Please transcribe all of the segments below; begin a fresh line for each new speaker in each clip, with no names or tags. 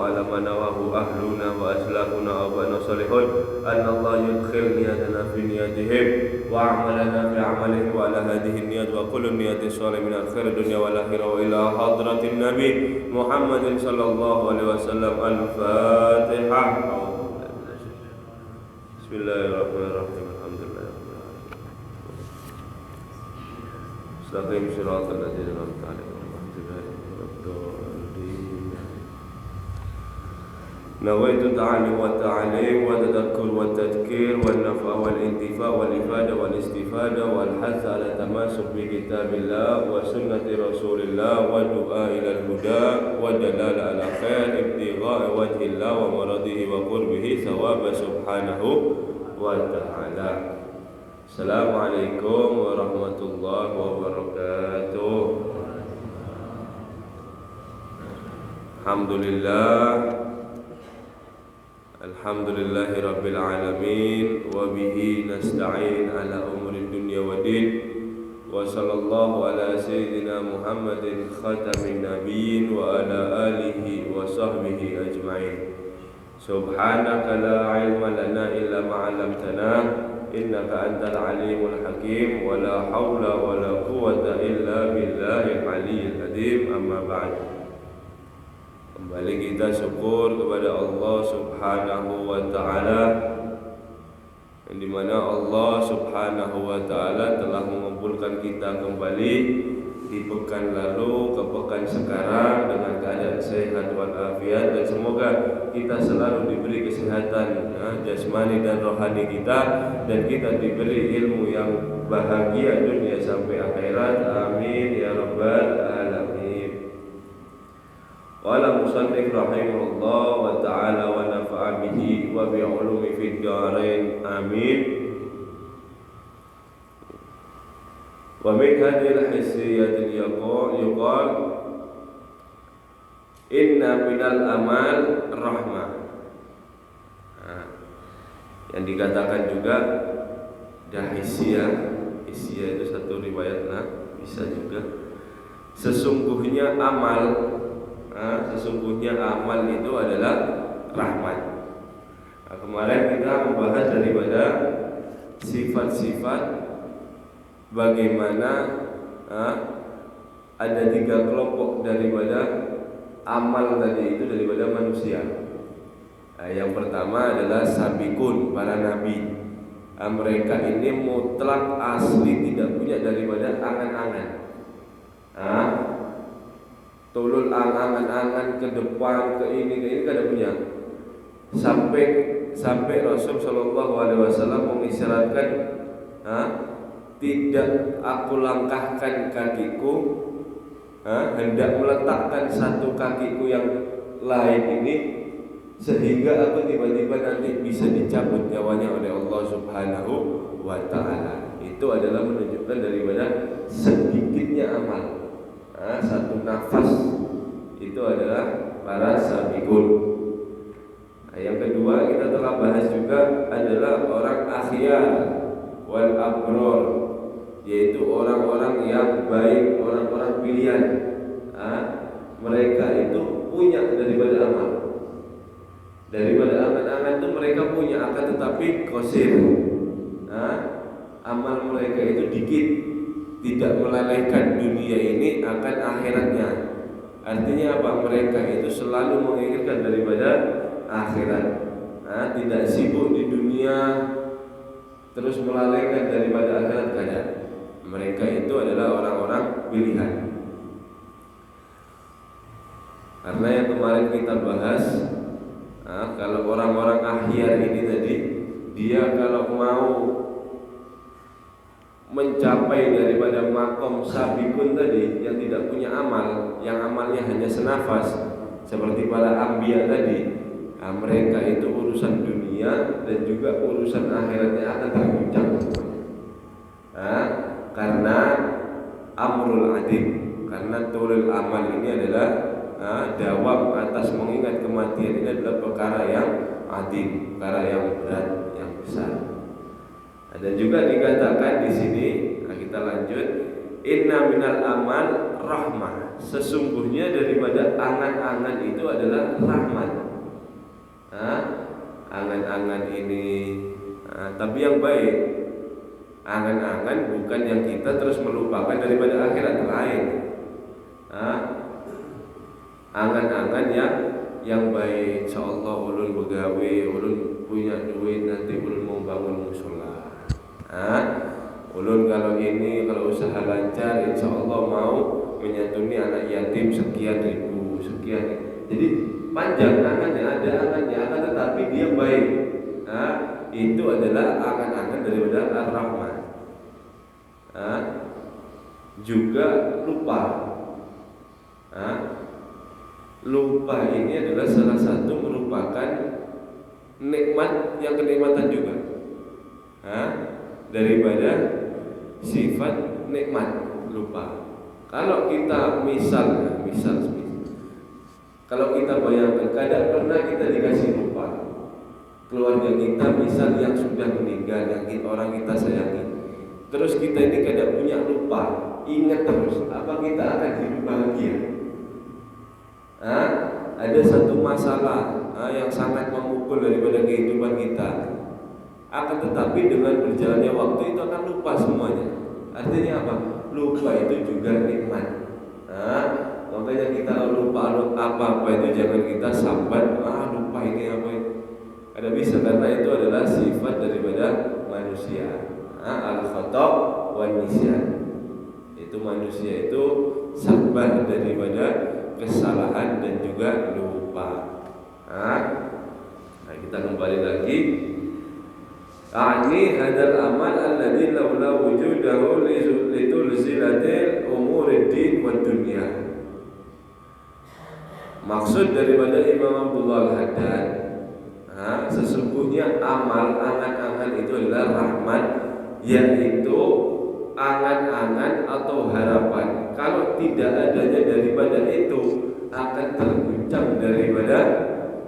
على ما نواه أهلنا وأسلافنا وأبانا الصالحون أن الله يدخل نياتنا في نياتهم وأعمالنا في أعمالهم وعلى هذه النيات وكل النيات الصالحة من الخير الدنيا والآخرة وإلى حضرة النبي محمد صلى الله عليه وسلم. الفاتحة. بسم الله الرحمن الرحيم. الحمد لله رب العالمين. استقيم صراط الذين أنعمت عليهم نويت التعلم والتعليم والتذكر والتذكير والنفع والانتفاع والإفادة والاستفادة والحث على التمسك بكتاب الله وسنة رسول الله والدعاء إلى الهدى والدلالة على خير ابتغاء وجه الله ومرضه وقربه ثواب سبحانه وتعالى. السلام عليكم ورحمة الله وبركاته. Alhamdulillah, alhamdulillahi rabbil alamin, wa bihi nasta'in ala umuri dunya wa din, wa sallallahu ala sayyidina Muhammadin khatamin nabiyyin wa ala alihi wa sahbihi ajma'in. Subhanaka la ilma lana illa ma 'allamtana innaka antal alimul hakim, wa la hawla wa la quwwata illa billahil aliyyil azim. Amma ba'd. Kembali kita syukur kepada Allah Subhanahu wa Ta'ala, yang dimana Allah Subhanahu wa Ta'ala telah mengumpulkan kita kembali di pekan lalu ke pekan sekarang dengan keadaan sehat walafiat, dan semoga kita selalu diberi kesehatan jasmani dan rohani kita, dan kita diberi ilmu yang bahagia dunia sampai akhirat. Amin ya rabbal alamin. Wala musannif rahimahullah wa ta'ala wa nafa'a bihi wa bi'ulumi fid darain. Amin. Wa min hadhil hissiyatil yuqal inna minal amal rahmah. Yang dikatakan juga hissiyah itu satu riwayat, bisa juga sesungguhnya amal itu adalah rahmat. Kemarin kita membahas daripada sifat-sifat bagaimana ada 3 kelompok daripada amal tadi itu daripada manusia. Yang pertama adalah sabiqun, para nabi. Mereka ini mutlak asli tidak punya daripada angan-angan. Tulul angan-angan ke depan, ke ini kada punya. Sampai Rasul Shallallahu Alaihi Wasallam mengisyaratkan, tidak aku langkahkan kakiku, hendak meletakkan satu kakiku yang lain ini, sehingga aku tiba-tiba nanti bisa dicabut nyawanya oleh Allah Subhanahu wa Ta'ala. Itu adalah menunjukkan daripada sedikitnya amal. Satu nafas itu adalah para sabiqun. Yang kedua kita telah bahas juga adalah orang akhyar wal abror, yaitu orang-orang yang baik, orang-orang pilihan. Mereka itu punya daripada amal. Daripada angan-angan itu mereka punya, akan tetapi qasir. Amal mereka itu dikit, tidak melalaikan dunia ini akan akhiratnya. Artinya apa? Mereka itu selalu menginginkan daripada akhirat. Tidak sibuk di dunia terus melalaikan daripada akhirat kada. Mereka itu adalah orang-orang pilihan. Karena yang kemarin kita bahas, kalau orang-orang akhyar ini tadi, dia kalau mau mencapai daripada makom sabiqun tadi yang tidak punya amal, yang amalnya hanya senafas seperti para anbiya tadi, mereka itu urusan dunia dan juga urusan akhiratnya akan terguncang. Karena amrul adim, karena tulul amal ini adalah dawam atas mengingat kematian ini adalah perkara yang adim, perkara yang berat, yang besar. Dan juga dikatakan di sini, kita lanjut, inna minal amal rahmah. Sesungguhnya daripada angan-angan itu adalah rahmat. Angan-angan ini, tapi yang baik. Angan-angan bukan yang kita terus melupakan daripada akhirat lain. Angan-angan yang baik. Insyaallah ulun begawe, ulun punya duit, nanti ulun mau bangun mushola. Ulun kalau usaha lancar, insyaallah mau menyantuni anak yatim sekian ribu, sekian. Jadi panjang angannya, ada angannya, akan tetapi dia baik. Itu adalah angan-angan daripada Ar-Rahman. Juga lupa. Lupa ini adalah salah satu merupakan nikmat yang kenikmatan juga. Daripada sifat nikmat lupa. Kalau kita misal kalau kita bayangkan kadang pernah kita dikasih lupa. Keluarga kita misal yang sudah meninggal, yang orang kita sayangi. Terus kita ini kadang punya lupa, ingat terus, apa kita akan hidup bahagia? Ada satu masalah yang sangat memukul daripada kehidupan kita. Akan tetapi dengan berjalannya waktu itu akan lupa semuanya. Artinya apa? Lupa itu juga nikmat. Makanya kita lupa apa-apa itu jangan kita sambat, lupa ini apa ini. Ada bisa, karena itu adalah sifat daripada manusia. Al-khata' wan nisyan. Itu manusia itu sabar daripada kesalahan dan juga lupa. Kita kembali lagi. Ani hadal amal alladzi laula wujudahu litulzilatil umurid din wad dunya. Maksud daripada Imam Abdullah Al-Haddad, sesungguhnya amal angan-angan itu adalah rahmat, yaitu angan-angan atau harapan. Kalau tidak adanya daripada itu akan terguncang daripada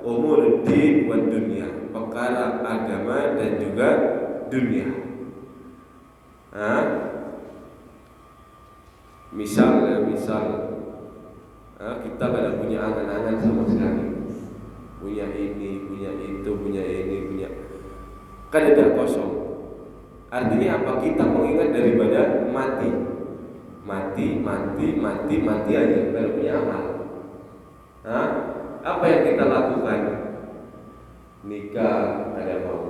umur din wa dunia, perkara agama dan juga dunia. Misal kita kada punya angan-angan sama sekali, punya ini, punya itu, punya ini, punya kan ada kosong. Artinya apa? Kita mengingat daripada mati aja, kalau punya amal. Apa yang kita lakukan? Nikah kada mau,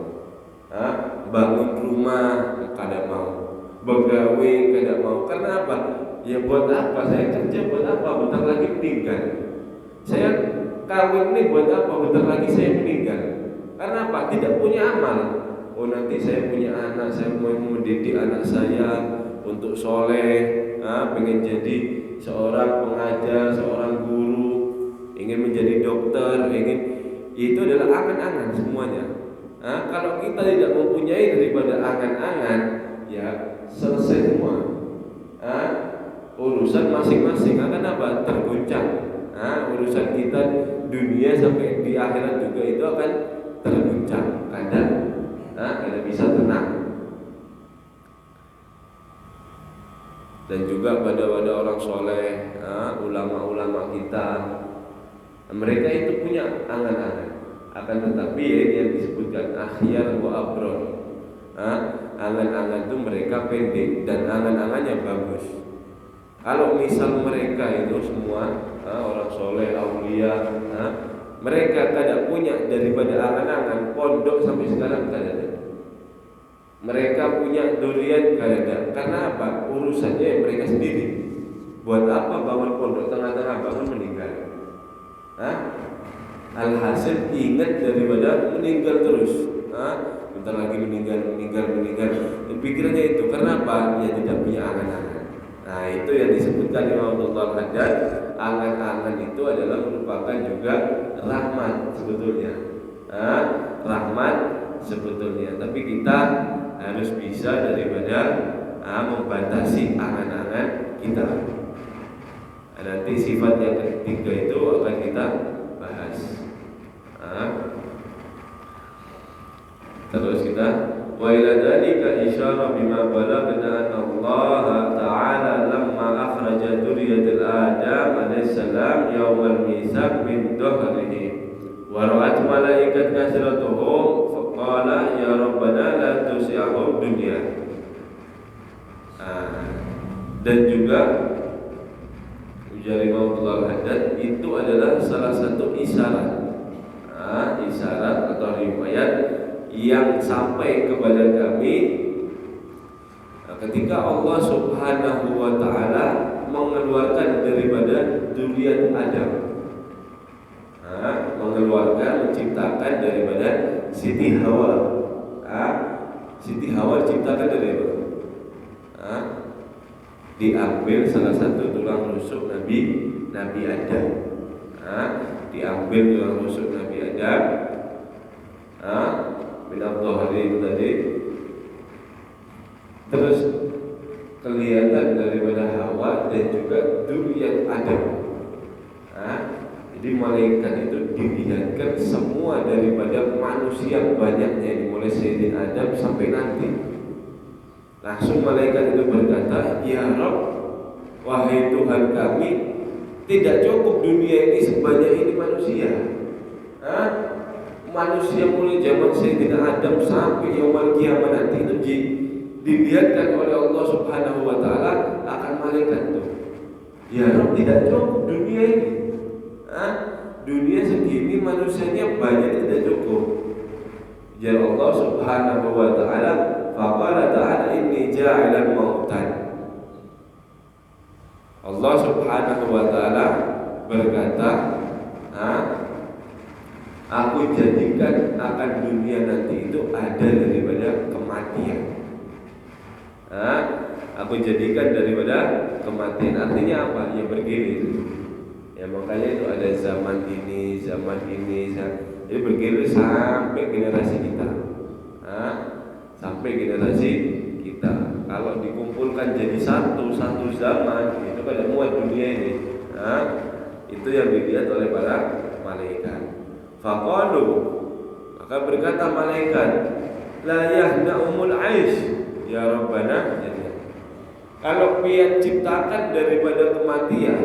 bangun rumah kada mau, begawe kada mau. Karena apa? Ya buat apa saya kerja, buat apa bentar lagi meninggal. Saya kawin nih buat apa bentar lagi saya meninggal. Karena apa? Tidak punya amal. Oh nanti saya punya anak, saya mau mendidik anak saya untuk soleh, pengen jadi seorang pengajar, seorang guru, ingin menjadi dokter, itu adalah angan-angan semuanya. Kalau kita tidak mempunyai daripada angan-angan, ya selesai semua. Urusan masing-masing akan apa? Terguncang. Urusan kita dunia sampai di akhirat juga itu akan terguncang. Kadang bisa tenang. Dan juga pada orang soleh, ulama-ulama kita, mereka itu punya angan-angan. Akan tetapi ini yang disebutkan akhyar wa abrar. Angan-angan itu mereka pendek dan angan-angannya bagus. Kalau misal mereka itu semua orang soleh, aulia, mereka tidak punya daripada angan-angan, pondok sampai sekarang tidak ada. Mereka punya durian tidak ada. Karena apa? Urusannya mereka sendiri. Buat apa bangun pondok tengah-tengah bangun meninggal? Alhasil ingat daripada meninggal terus. Bentar lagi meninggal. Pikirannya itu. Karena apa? Ya tidak punya angan-angan. Nah itu yang disebutkan Imam Abdullah Al-Haddad. Angan-angan itu adalah merupakan juga rahmat sebetulnya. Rahmat sebetulnya. Tapi kita harus bisa daripada membatasi angan-angan kita. Nanti sifat yang ketiga itu akan kita bahas. Terus kita wa ila dzalika isyara bima balagna anna Allah ta'ala lamma akhraja dzurriyyatal alaihissalam yaumal misab min dhahrihi wa ra'at malaikat kasratuhum faqala ya rabbana la tusi'ahum dunya. Dan juga ujar Imam Al-Haddad itu adalah salah satu isyarat, isyarat atau riwayat yang sampai kepada kami ketika Allah Subhanahu wa taala mengeluarkan daripada dzurriyyat Adam. Mengeluarkan, menciptakan daripada Siti Hawa. Siti Hawa diciptakan dari apa? Diambil salah satu tulang rusuk Nabi Adam. Diambil tulang rusuk Nabi Adam. Minat dhahri tadi. Terus kelihatan daripada Hawa dan juga dzurriyyat Adam. Jadi malaikat itu dilihatkan semua daripada manusia banyaknya, dimulai Sayyidina Adam sampai nanti. Langsung malaikat itu berkata, ya Rabb, wahai Tuhan kami, tidak cukup dunia ini sebanyak ini manusia. Manusia mulai zaman Sayyidina Adam sampai yaumul kiamat nanti itu dilihatkan oleh Allah Subhanahu wa taala akan malaikat itu. Ya Rabb, tidak cukup dunia ini. Dunia segini manusianya banyak, tidak cukup. Ya Allah Subhanahu wa taala, faqala ta'ala inni ja'ilan mautan. Allah Subhanahu wa taala berkata, aku jadikan akan dunia nanti itu ada daripada kematian. Aku jadikan daripada kematian. Artinya apa? Ya bergilir. Ya makanya itu ada zaman ini. Jadi bergilir sampai generasi kita. Sampai generasi kita. Kalau dikumpulkan jadi satu zaman, itu pada muat dunia ini. Itu yang dilihat oleh para malaikat. Faqalu, maka berkata malaikat, la yahna'umul aish ya Rabbana. Kalau pian ciptakan daripada kematian,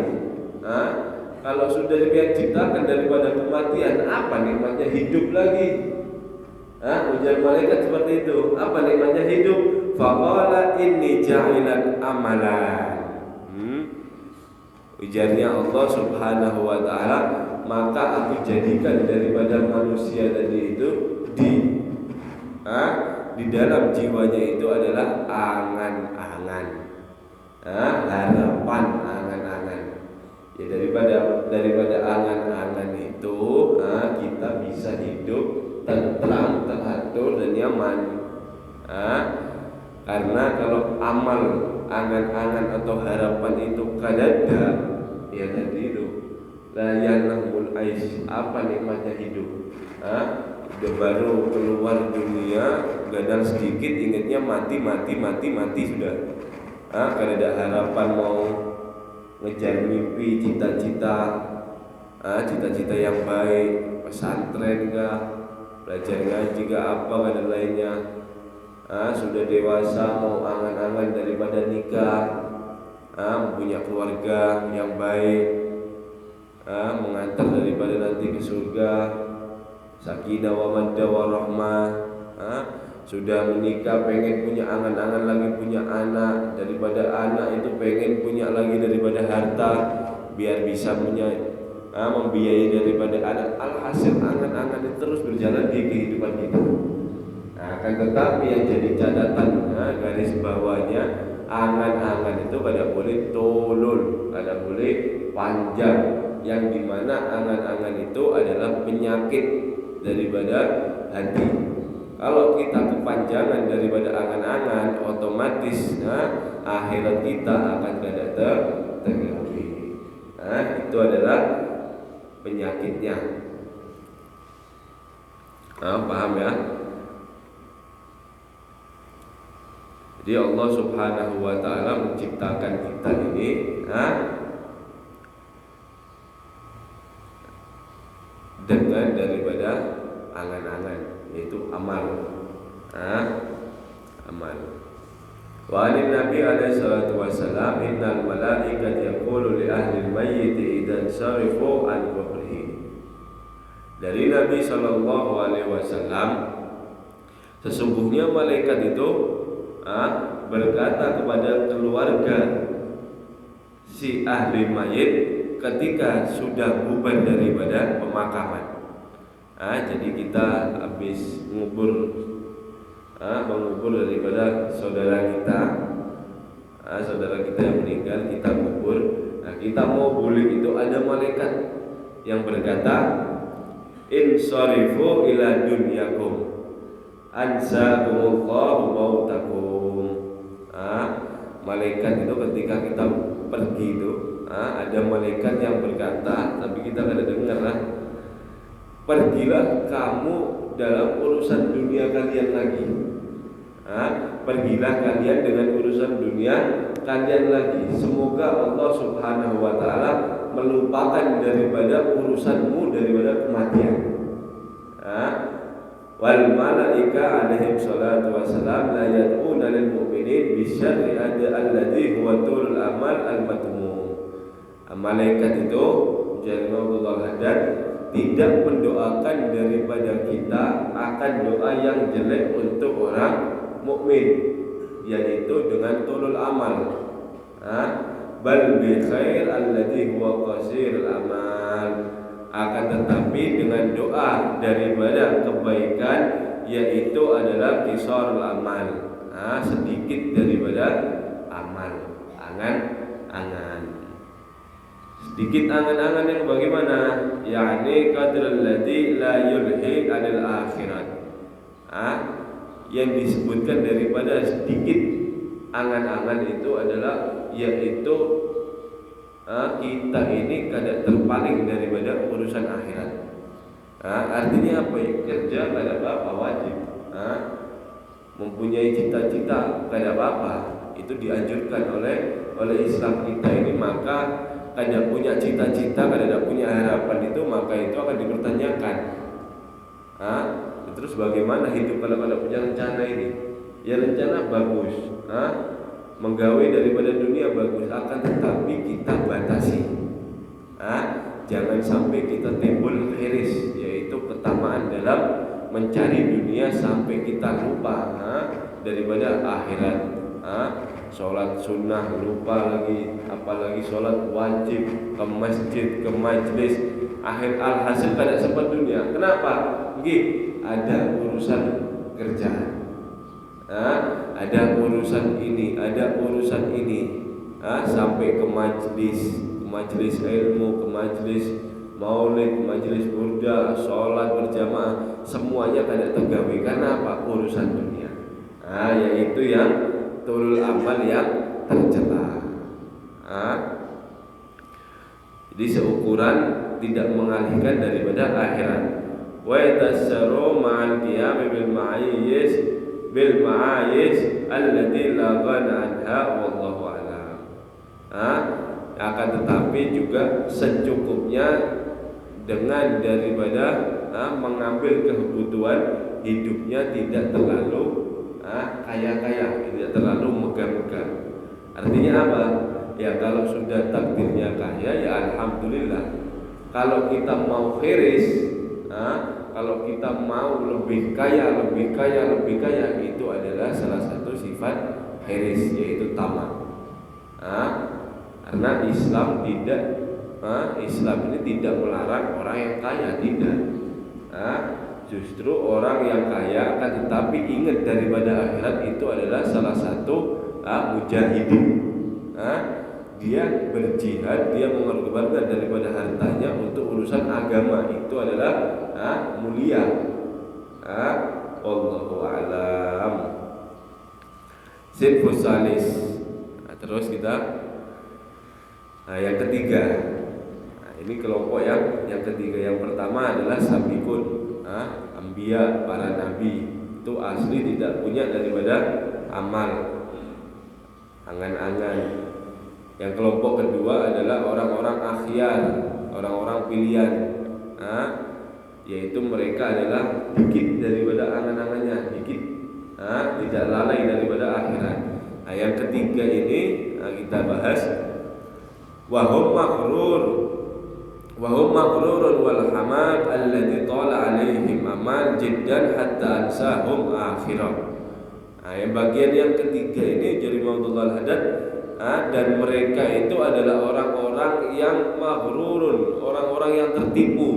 kalau sudah pian ciptakan daripada kematian, apa nikmatnya hidup lagi? Ujar malaikat seperti itu. Apa nikmatnya hidup? Faqala inni ja'ilan amalan. Ujarnya Allah Subhanahu wa taala, maka aku jadikan daripada manusia tadi itu di dalam jiwanya itu adalah angan-angan, harapan, angan-angan. Ya daripada angan-angan itu kita bisa hidup tenteram, teratur dan nyaman. Karena kalau amal, angan-angan atau harapan itu kadada, ya tadi itu la yanahul aish, apa nikmatnya hidup? Udah baru keluar dunia, gadang sedikit ingatnya mati sudah. Karena ada harapan mau ngejar mimpi, cita-cita yang baik, pesantren kah, belajar ngaji kah, apa dan lainnya. Sudah dewasa mau angan-angan daripada nikah, punya keluarga yang baik, mengantar daripada nanti ke surga, sakinah wa mawaddah warahmah. Sudah menikah pengen punya angan-angan lagi punya anak, daripada anak itu pengen punya lagi daripada harta biar bisa membiayai daripada anak. Alhasil angan-angan itu terus berjalan di kehidupan kita. Akan tetapi yang jadi catatan, garis bawahnya, angan-angan itu kada boleh tolol, kada boleh panjang, yang dimana angan-angan itu adalah penyakit daripada hati. Kalau kita kepanjangan daripada angan-angan, otomatis akhirat kita akan kada terganggu. Itu adalah penyakitnya. Paham ya? Jadi Allah Subhanahu wa taala menciptakan kita ini dengan daripada angan-angan, yaitu amal. Amal. Wa anin Nabi alaihi salatu wassalam innal malaikata yaqulu li ahli al-mayyit idan sarifu an qabrihi. Dari Nabi sallallahu alaihi wasallam, sesungguhnya malaikat itu berkata kepada keluarga si ahli mayit ketika sudah bubar daripada pemakaman. Jadi kita habis mengubur daripada saudara kita, yang meninggal, kita kubur. Kita mau bulik itu ada malaikat yang berkata, insarifu ila dunyakum ansaakumullahu mautakum. Malaikat itu ketika kita pergi itu, ada malaikat yang berkata, tapi kita kada dengar lah, pergilah kamu dalam urusan dunia kalian lagi. Pergilah kalian dengan urusan dunia kalian lagi. Semoga Allah subhanahu wa ta'ala melupakan daripada urusanmu daripada kematian. Wal malaika alaihim salatu wassalam la yad'una lil mu'minin bisyarri alladhi huwa tulul amal al-matmum. Malaikat itu Jalmahullah Haddad tidak mendoakan daripada kita akan doa yang jelek untuk orang mukmin, yaitu dengan tulul amal. Bal bi khair alladhi huwa qasirul amal. Akan tetapi dengan doa daripada kebaikan, yaitu adalah qisarul amal, sedikit daripada amal, angan-angan. Sedikit angan-angan yang bagaimana? Yakni qadrul ladzi la yulhi 'anil akhirat. Yang disebutkan daripada sedikit angan-angan itu adalah yaitu kita ini kada terpaling daripada urusan akhirat. Artinya apa? Kerja kada apa-apa, wajib. Mempunyai cita-cita kada apa-apa, itu dianjurkan oleh Islam kita ini. Maka kada punya cita-cita, kada punya harapan itu, maka itu akan dipertanyakan. Terus bagaimana hidup kalau kada punya rencana ini? Ya rencana bagus, menggawe daripada dunia bagus, akan tetapi kita batasi. Jangan sampai kita timbul hiris, yaitu ketamaan dalam mencari dunia sampai kita lupa daripada akhirat. Sholat sunnah lupa lagi, apalagi sholat wajib, ke masjid, ke majlis, alhasil kada sempat dunia. Kenapa? Ada urusan kerjaan, ada urusan ini, ada urusan ini, sampai ke majelis ilmu, ke majelis maulid, ke majelis burda, sholat berjamaah, semuanya kada tergawe. Karena apa? Urusan dunia. Yaitu yang tulul amal yang tercela. Jadi seukuran tidak mengalihkan daripada akhirat. Wa yatassaru ma'al qiyam bil ma'ayis allati la ghana anha wallahu a'lam. Akan tetapi juga secukupnya dengan daripada mengambil kebutuhan hidupnya, tidak terlalu kaya-kaya, tidak terlalu megah-megah. Artinya apa? Ya kalau sudah takdirnya kaya, ya alhamdulillah. Kalau kita mau khiris, kalau kita mau lebih kaya, itu adalah salah satu sifat khiris, yaitu tamak. Karena Islam ini tidak melarang orang yang kaya, tidak. Justru orang yang kaya akan tetapi ingat daripada akhirat, itu adalah salah satu mujahidin. Dia berjihad, dia mengorbankan daripada hartanya untuk urusan agama, itu adalah mulia. Wallahu a'lam. Sinfus salis. Terus kita yang ketiga. Ini kelompok yang ketiga. Yang pertama adalah sabiqun, anbiya, para nabi. Itu asli tidak punya daripada amal, angan-angan. Yang kelompok kedua adalah orang-orang akhyar, orang-orang pilihan, yaitu mereka adalah dikit daripada angan-angannya, dikit, tidak lalai daripada akhirat. Nah, yang ketiga ini kita bahas wahum maghrurun wal hamad alladhi tala alaihim amal jiddan hatta ansahum akhirah. Nah, yang bagian yang ketiga ini jadi Maudullah Al-Haddad, dan mereka itu adalah orang-orang yang maghrurun, orang-orang yang tertipu,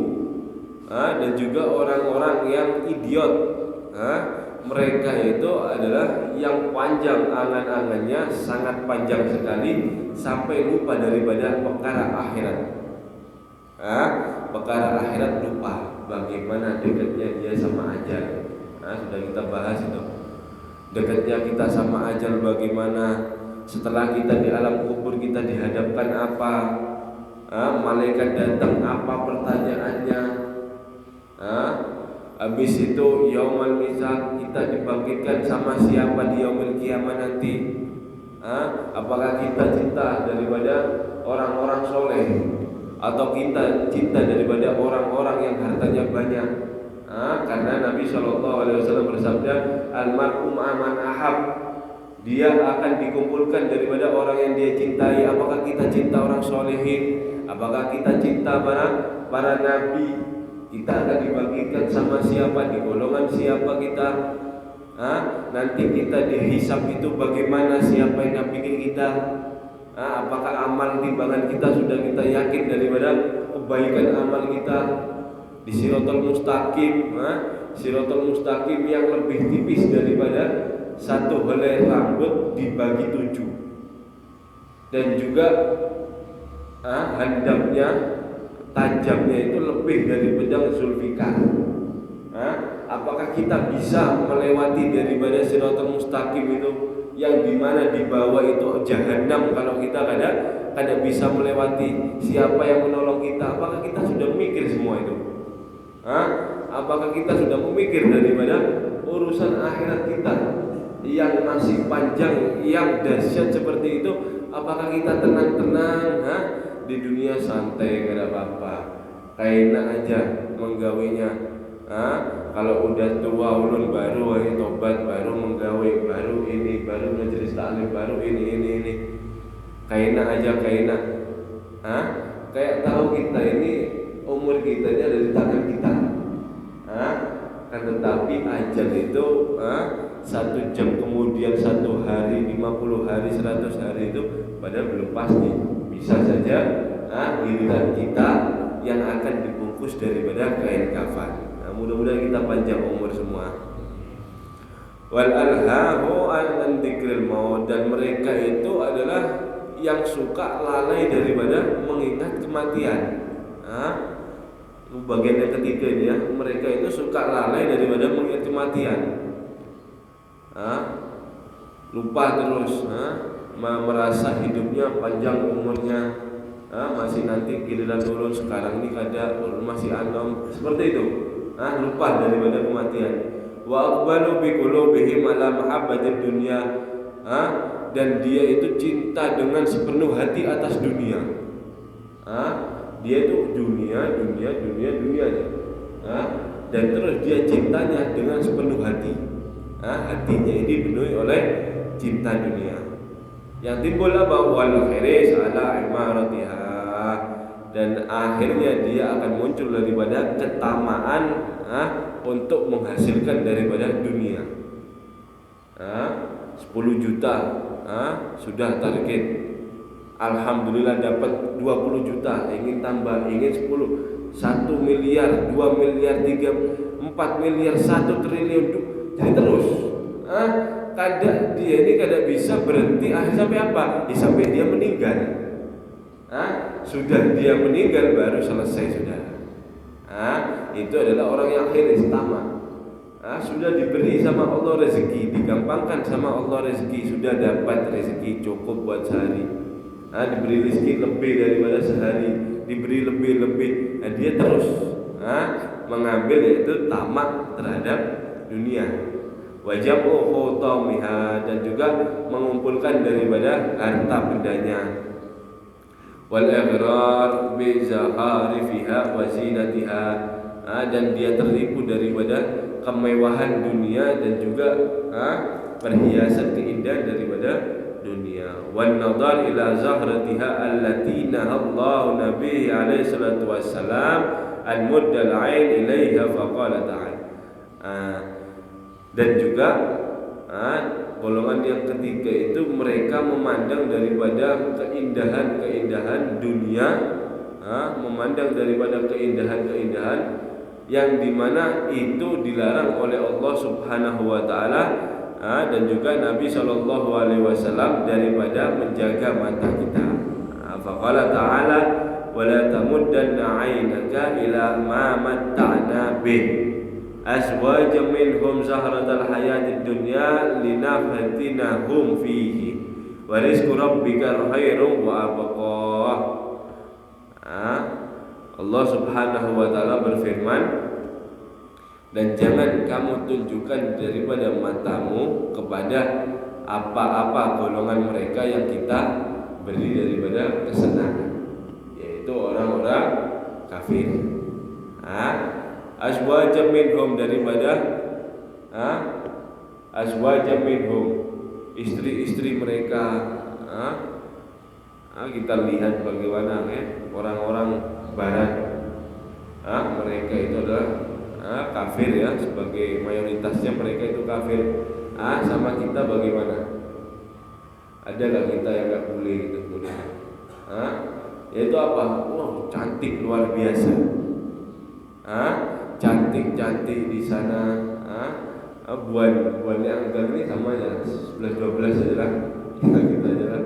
dan juga orang-orang yang idiot. Mereka itu adalah yang panjang angan-angannya, sangat panjang sekali sampai lupa daripada perkara akhirat. Perkara akhirat lupa bagaimana dekatnya dia sama ajal. Sudah kita bahas itu. Dekatnya kita sama ajal bagaimana, setelah kita di alam kubur kita dihadapkan apa, malaikat datang apa pertanyaannya, habis itu yaumul mizan kita dibangkitkan sama siapa di yaumul kiamah nanti, apakah kita cinta daripada orang-orang soleh atau kita cinta daripada orang-orang yang hartanya banyak. Karena Nabi SAW bersabda, al-mar'u ma'aman ahab, dia akan dikumpulkan daripada orang yang dia cintai. Apakah kita cinta orang solehin, apakah kita cinta para nabi, kita akan dibagikan sama siapa, di golongan siapa kita. Nanti kita dihisab itu bagaimana, siapa yang bikin kita, apakah amal timbangan kita sudah kita yakin daripada kebaikan amal kita. Di Siratal Mustaqim, Siratal Mustaqim yang lebih tipis daripada satu helai rambut dibagi 7, dan juga handapnya, tajamnya itu lebih dari pedang Zulfikar. Apakah kita bisa melewati daripada Siratal Mustaqim itu, yang dimana di bawah itu Jahannam, kalau kita kada bisa melewati? Siapa yang menolong kita? Apakah kita sudah mikir semua itu? Apakah kita sudah memikir daripada urusan akhirat kita yang masih panjang, yang dahsyat seperti itu? Apakah kita tenang-tenang di dunia santai, gak ada apa-apa, kayak aja menggawinya? Kalau udah tua ulun baru tobat, baru menggawe, baru ini, baru majelis taklim, baru ini. Kayak aja, kayak tahu kita ini umur kita ini ada di tangan kita. Kan tetapi ajal itu 1 jam kemudian, 1 hari, 50 hari, 100 hari itu padahal belum pasti. Bisa saja giliran kita yang akan dibungkus daripada kain kafan. Mudah-mudahan kita panjang umur semua. Wal alhahu an dzikril maut, dan mereka itu adalah yang suka lalai daripada mengingat kematian. Bagian yang ketiga ini ya, mereka itu suka lalai daripada mengingat kematian. Lupa terus, merasa hidupnya panjang umurnya, masih nanti giliran turun, sekarang ini kada, masih anom, seperti itu. Lupa daripada kematian. Wa aqbalu bi qulubihim ala mahabbatid dunya, dan dia itu cinta dengan sepenuh hati atas dunia. Dia itu dunia aja. Dan terus dia cintanya dengan sepenuh hati. Hatinya ini dipenuhi oleh cinta dunia. Yang timbul apa? Wal khiris ala imaratiha, dan akhirnya dia akan muncul daripada ketamaan untuk menghasilkan daripada dunia. 10 juta sudah target. Alhamdulillah dapat 20 juta, ingin tambah, ingin 10, 1 miliar, 2 miliar, 3, 4 miliar, 1 triliun, jadi terus. Dia ini kada bisa berhenti sampai apa? Sampai dia meninggal. Sudah dia meninggal baru selesai sudah. Itu adalah orang yang khiris tamak. Sudah diberi sama Allah rezeki, digampangkan sama Allah rezeki, sudah dapat rezeki cukup buat sehari. Diberi rezeki lebih daripada sehari, diberi lebih. Dia terus mengambil, yaitu tamak terhadap dunia. Wajabu khutamiha, dan juga mengumpulkan daripada harta bendanya. Wal igrar bi zaharifiha wa zinatiha, dan dia tertipu daripada kemewahan dunia dan juga perhiasan keindahan daripada dunia. Wan nadar ila zahratiha allati nahallahu nabi alaihi salatu wassalam an muddal ain ilaiha faqala ta'ala. Dan juga golongan yang ketiga itu mereka memandang daripada keindahan-keindahan dunia, memandang daripada keindahan-keindahan yang dimana itu dilarang oleh Allah Subhanahu wa taala dan juga Nabi sallallahu alaihi wasallam daripada menjaga mata kita. Faqala ta'ala wa la tamuddanna 'ainaka ila ma matta'na bih azwajan minhum zahratal hayatid dunya linaftinahum fihi wa rizqu rabbika khairun wa abqa. Allah Subhanahu wa taala berfirman, dan jangan kamu tunjukkan daripada matamu kepada apa-apa golongan mereka yang kita beri daripada kesenangan, yaitu orang-orang kafir. Azwajam minhum daripada azwajam minhum, istri-istri mereka. Kita lihat bagaimana orang-orang barat, mereka itu adalah kafir ya, sebagai mayoritasnya mereka itu kafir. Sama kita bagaimana? Ada nggak kita yang nggak boleh gitu? Yaitu apa? Wow, cantik luar biasa. Cantik di sana. Buan yang enggak ini sama ya, 11-12 aja lah. Kita aja lah.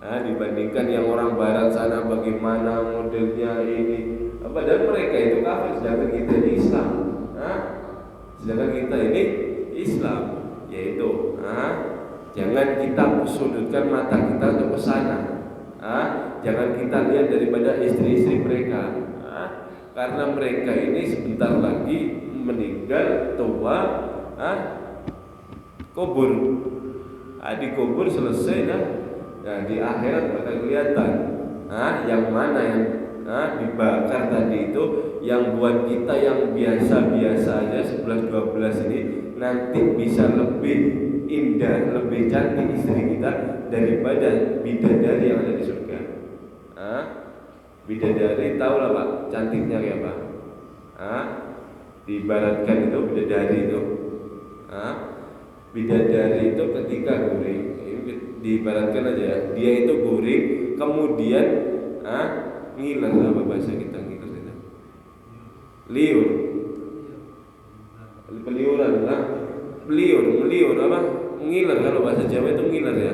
Dibandingkan yang orang barat sana bagaimana modelnya ini. Padahal mereka itu kafir, sedangkan kita ini Islam. Sedangkan kita ini Islam, yaitu jangan kita sudutkan mata kita untuk ke sana. Jangan kita lihat daripada istri-istri mereka, karena mereka ini sebentar lagi meninggal tua, kubur. Dikubur selesai dah. Nah, di akhirat bakal kelihatan yang mana yang dibakar tadi itu, yang buat kita yang biasa-biasa aja 11-12 ini nanti bisa lebih indah, lebih cantik istri kita daripada bidadari yang ada di surga. Bidadari tahu lah Pak, cantiknya kayak apa? Diibaratkan itu bidadari itu. Bidadari itu ketika guring, diibaratkan aja ya, dia itu guring kemudian ngiler, apa bahasa kita ngiler itu? Liur. Peliuran lah. Meliur apa? Ngiler, kalau bahasa Jawa itu ngiler ya.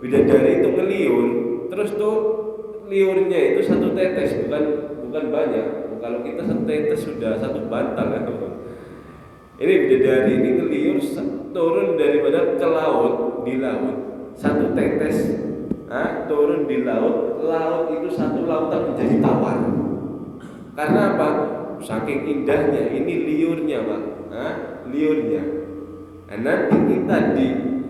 Bidadari itu ngeliur, terus tuh liurnya itu satu tetes, bukan banyak. Kalau kita satu tetes sudah satu bantal kan. Ini bidadari ini ngeliur turun daripada ke laut, di laut. Satu tetes turun di laut itu satu lautan menjadi tawar. Karena apa? Saking indahnya ini liurnya Pak, liurnya. Nanti kita di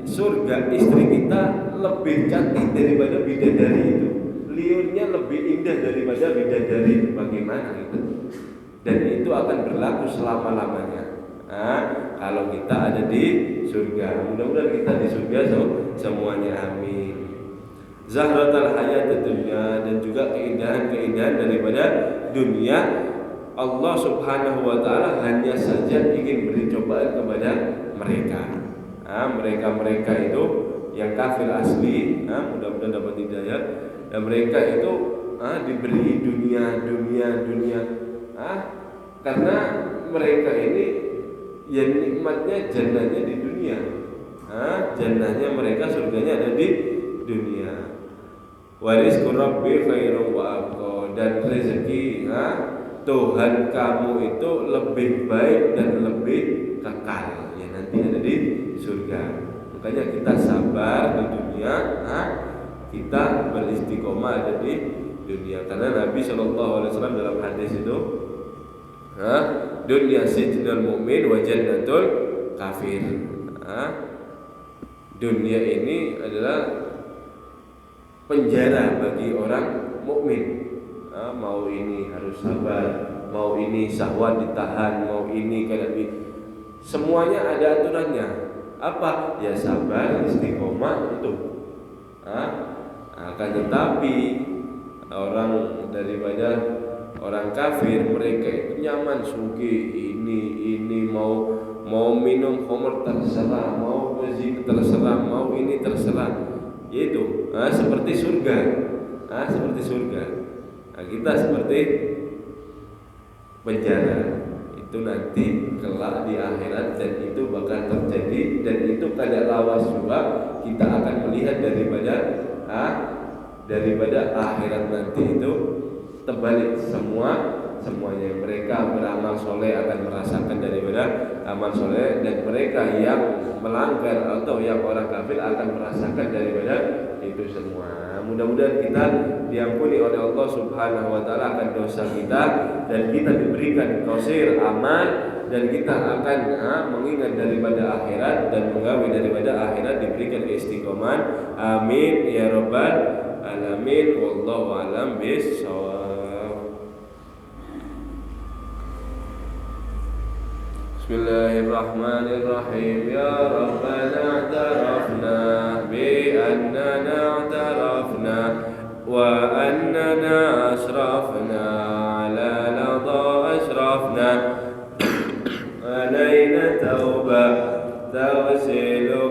surga istri kita lebih cantik daripada bidadari itu. Liurnya lebih indah daripada bidadari itu. Bagaimana itu? Dan itu akan berlaku selama-lamanya. Kalau kita ada di surga, mudah-mudahan kita di surga semuanya, amin. Zahratul hayatid dunya, dan juga keindahan-keindahan daripada dunia. Allah Subhanahu wa taala hanya saja ingin beri cobaan kepada mereka. Mereka itu yang kafir asli, mudah-mudahan dapat hidayah. Dan mereka itu diberi dunia, karena mereka ini ya nikmatnya jannahnya di dunia. Jannahnya mereka, surganya ada di dunia. Wa rizqu rabbi khairun wa abqa, dan rezeki Tuhan kamu itu lebih baik dan lebih kekal, ya nanti ada di surga. Makanya kita sabar di dunia, kita beristiqomah ada di dunia. Karena Nabi SAW dalam hadis itu, dunia sijnul mu'min wa jannatul kafir. Dunia ini adalah penjara bagi orang mukmin. Mau ini harus sabar, mau ini syahwat ditahan, mau ini kayak semuanya ada aturannya. Apa? Ya sabar, istiqomah itu. Akan tetapi orang daripada orang kafir, mereka itu nyaman, sugi, ini mau minum khamr terserah, mau berzina terserah, mau ini terserah. Yaitu seperti surga. Seperti surga. Kita seperti penjara. Itu nanti kelak di akhirat, dan itu bakal terjadi, dan itu kada lawas juga kita akan melihat daripada akhirat nanti itu terbalik semuanya. Mereka beramal soleh akan merasakan daripada amal soleh, dan mereka yang melanggar atau yang orang kafir akan merasakan daripada itu semua. Mudah-mudahan kita diampuni oleh Allah Subhanahu wa taala akan dosa kita, dan kita diberikan qasir aman, dan kita akan mengingat daripada akhirat dan menggawe daripada akhirat, diberikan istiqomah. Amin ya rabbal alamin. Wallahu a'lam bissawab. Bismillahirrahmanirrahim. Ya Rabbana i'tarafna bi annana i'tarafna wa annana asrafna ala lada asrafna alaina tauba tawsilu